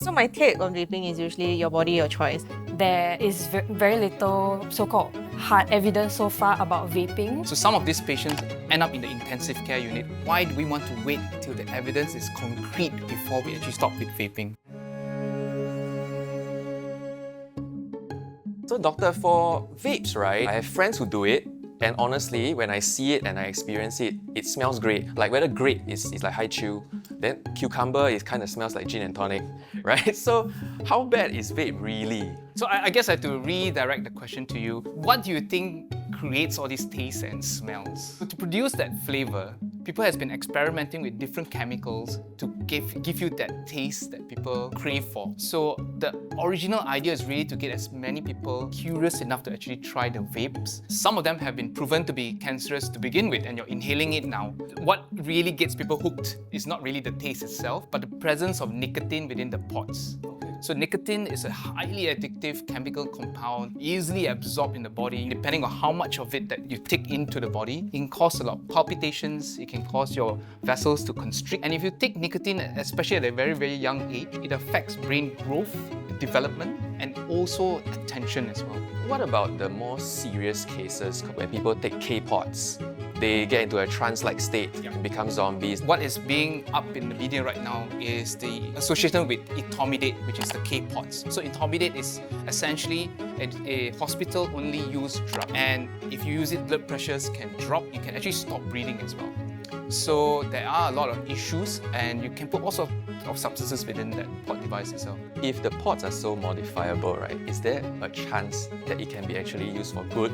So my take on vaping is usually your body, your choice. There is very little so-called hard evidence so far about vaping. So some of these patients end up in the intensive care unit. Why do we want to wait till the evidence is concrete before we actually stop with vaping? So doctor, for vapes, right, I have friends who do it, and honestly, when I see it and I experience it, it smells great. Like whether grape is like high chew, then cucumber, it kind of smells like gin and tonic, right? So how bad is vape really? So I guess I have to redirect the question to you. What do you think creates all these tastes and smells? So to produce that flavor, people has been experimenting with different chemicals to give you that taste that people crave for. So the original idea is really to get as many people curious enough to actually try the vapes. Some of them have been proven to be cancerous to begin with, and you're inhaling it now. What really gets people hooked is not really the taste itself, but the presence of nicotine within the pods. So nicotine is a highly addictive chemical compound, easily absorbed in the body. Depending on how much of it that you take into the body, it can cause a lot of palpitations, it can cause your vessels to constrict. And if you take nicotine, especially at a very, very young age, it affects brain growth, development, and also attention as well. What about the more serious cases where people take Kpods? They get into a trance-like state and become zombies. What is being up in the media right now is the association with etomidate, which is the Kpods. So etomidate is essentially a hospital-only use drug, and if you use it, blood pressures can drop. You can actually stop breathing as well. So there are a lot of issues, and you can put all sorts of substances within that pod device itself. If the pods are so modifiable, right, is there a chance that it can be actually used for good?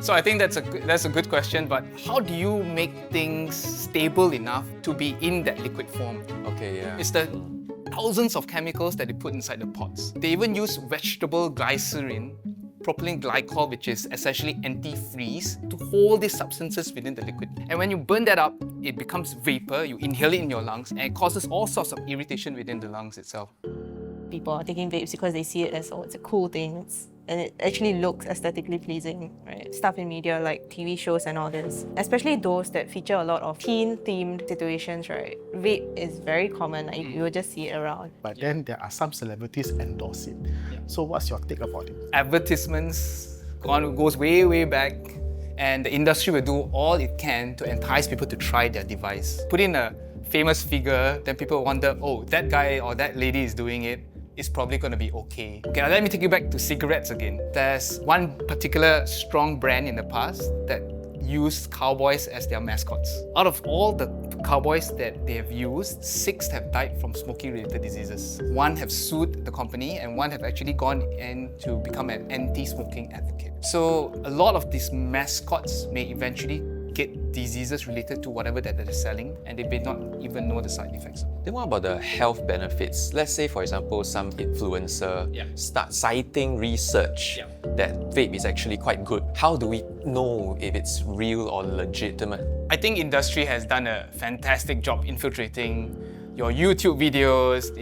So I think that's a good question, but how do you make things stable enough to be in that liquid form? Okay, yeah. It's the thousands of chemicals that they put inside the pods. They even use vegetable glycerin, propylene glycol, which is essentially antifreeze, to hold these substances within the liquid. And when you burn that up, it becomes vapor, you inhale it in your lungs, and it causes all sorts of irritation within the lungs itself. People are taking vapes because they see it as, oh, it's a cool thing. And it actually looks aesthetically pleasing, right? Stuff in media like TV shows and all this, especially those that feature a lot of teen-themed situations, right? Vape is very common, like you will just see it around. But then there are some celebrities endorse it. So what's your take about it? Advertisements goes way, way back, and the industry will do all it can to entice people to try their device. Put in a famous figure, then people wonder, oh, that guy or that lady is doing it, it's probably going to be okay. Okay, now let me take you back to cigarettes again. There's one particular strong brand in the past that used cowboys as their mascots. Out of all the cowboys that they have used, 6 have died from smoking-related diseases. 1 have sued the company, and 1 have actually gone in to become an anti-smoking advocate. So a lot of these mascots may eventually get diseases related to whatever that they're selling, and they may not even know the side effects. Then what about the health benefits? Let's say, for example, some influencer starts citing research that vape is actually quite good. How do we know if it's real or legitimate? I think industry has done a fantastic job infiltrating your YouTube videos,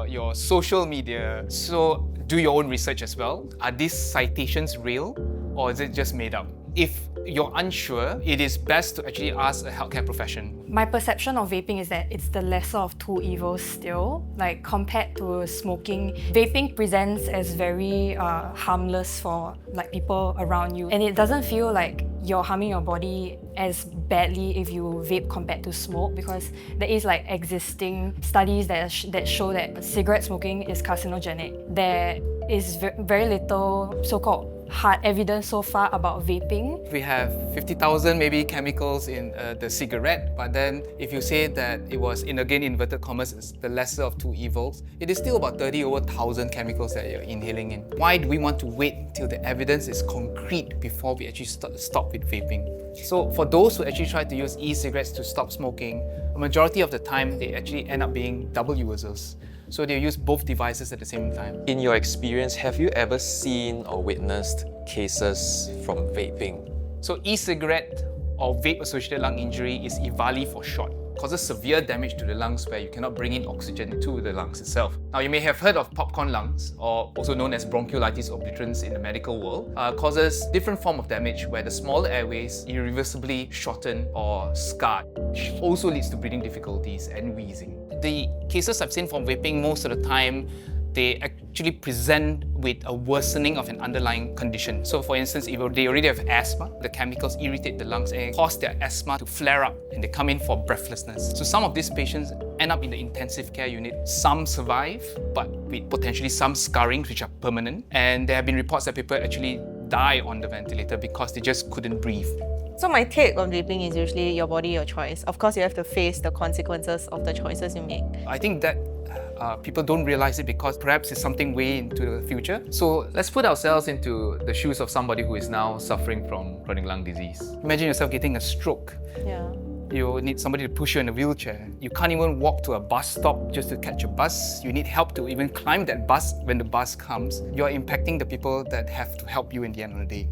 your social media. So do your own research as well. Are these citations real, or is it just made up? If you're unsure, it is best to actually ask a healthcare profession. My perception of vaping is that it's the lesser of two evils still. Like compared to smoking, vaping presents as very harmless for like people around you. And it doesn't feel like you're harming your body as badly if you vape compared to smoke, because there is like existing studies that show that cigarette smoking is carcinogenic. There is very little so-called hard evidence so far about vaping. We have 50,000 maybe chemicals in the cigarette, but then if you say that it was, in again inverted commas, it's the lesser of two evils, it is still about 30,000 chemicals that you're inhaling in. Why do we want to wait till the evidence is concrete before we actually stop with vaping? So for those who actually try to use e-cigarettes to stop smoking, a majority of the time they actually end up being double users. So they use both devices at the same time. In your experience, have you ever seen or witnessed cases from vaping? So e-cigarette or vape-associated lung injury is EVALI for short. causes severe damage to the lungs where you cannot bring in oxygen to the lungs itself. Now, you may have heard of popcorn lungs, or also known as bronchiolitis obliterans in the medical world, causes different form of damage where the smaller airways irreversibly shorten or scarred, which also leads to breathing difficulties and wheezing. The cases I've seen from vaping, most of the time, they actually present with a worsening of an underlying condition. So for instance, if they already have asthma, the chemicals irritate the lungs and cause their asthma to flare up and they come in for breathlessness. So some of these patients end up in the intensive care unit. Some survive, but with potentially some scarring which are permanent. And there have been reports that people actually die on the ventilator because they just couldn't breathe. So my take on vaping is usually your body, your choice. Of course, you have to face the consequences of the choices you make. I think that people don't realize it because perhaps it's something way into the future. So let's put ourselves into the shoes of somebody who is now suffering from chronic lung disease. Imagine yourself getting a stroke. Yeah. You need somebody to push you in a wheelchair. You can't even walk to a bus stop just to catch a bus. You need help to even climb that bus when the bus comes. You're impacting the people that have to help you in the end of the day.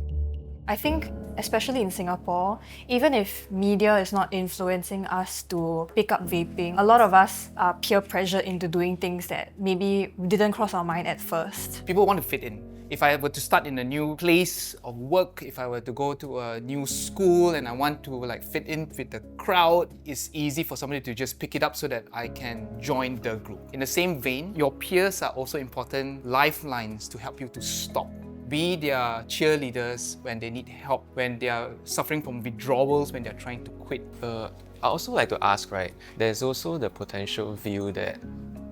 I think, especially in Singapore, even if media is not influencing us to pick up vaping, a lot of us are peer pressured into doing things that maybe didn't cross our mind at first. People want to fit in. If I were to start in a new place of work, if I were to go to a new school and I want to fit in with the crowd, it's easy for somebody to just pick it up so that I can join the group. In the same vein, your peers are also important lifelines to help you to stop. Be their cheerleaders when they need help, when they are suffering from withdrawals, when they're trying to quit. I also like to ask, right, there's also the potential view that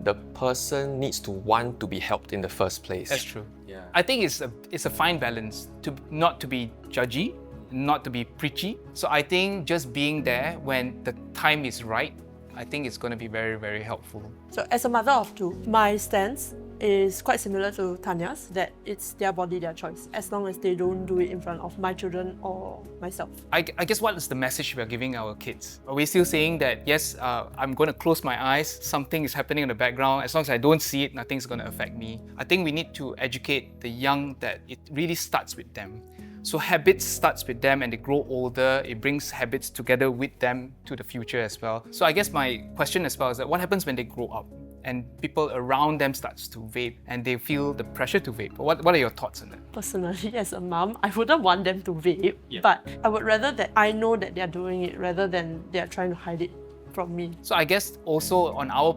the person needs to want to be helped in the first place. That's true. Yeah. I think it's a fine balance to not to be judgy, not to be preachy. So I think just being there when the time is right, I think it's going to be very, very helpful. So as a mother of two, my stance is quite similar to Tanya's, that it's their body, their choice, as long as they don't do it in front of my children or myself. I guess what is the message we're giving our kids? Are we still saying that, yes, I'm going to close my eyes, something is happening in the background, as long as I don't see it, nothing's going to affect me? I think we need to educate the young that it really starts with them. So habits starts with them and they grow older, it brings habits together with them to the future as well. So I guess my question as well is that what happens when they grow up and people around them starts to vape and they feel the pressure to vape? What are your thoughts on that? Personally, as a mom, I wouldn't want them to vape, but I would rather that I know that they're doing it rather than they're trying to hide it from me. So I guess also on our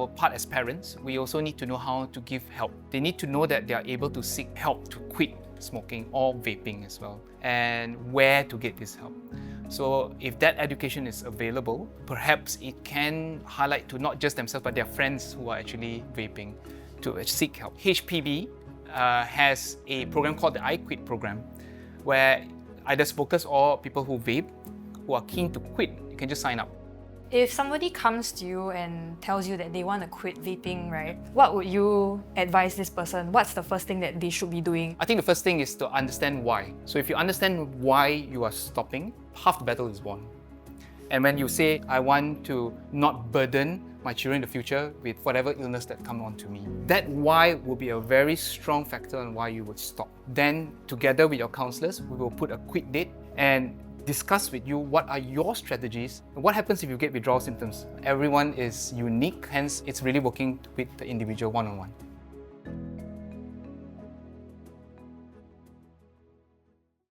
part as parents, we also need to know how to give help. They need to know that they are able to seek help to quit smoking or vaping as well, and where to get this help. So if that education is available, perhaps it can highlight to not just themselves but their friends who are actually vaping to seek help. HPB has a program called the I Quit program, where either smokers or people who vape, who are keen to quit, you can just sign up. If somebody comes to you and tells you that they want to quit vaping, right, what would you advise this person? What's the first thing that they should be doing? I think the first thing is to understand why. So if you understand why you are stopping, half the battle is won. And when you say, I want to not burden my children in the future with whatever illness that comes on to me, that why will be a very strong factor on why you would stop. Then together with your counselors, we will put a quit date and discuss with you what are your strategies. What happens if you get withdrawal symptoms? Everyone is unique, hence it's really working with the individual one-on-one.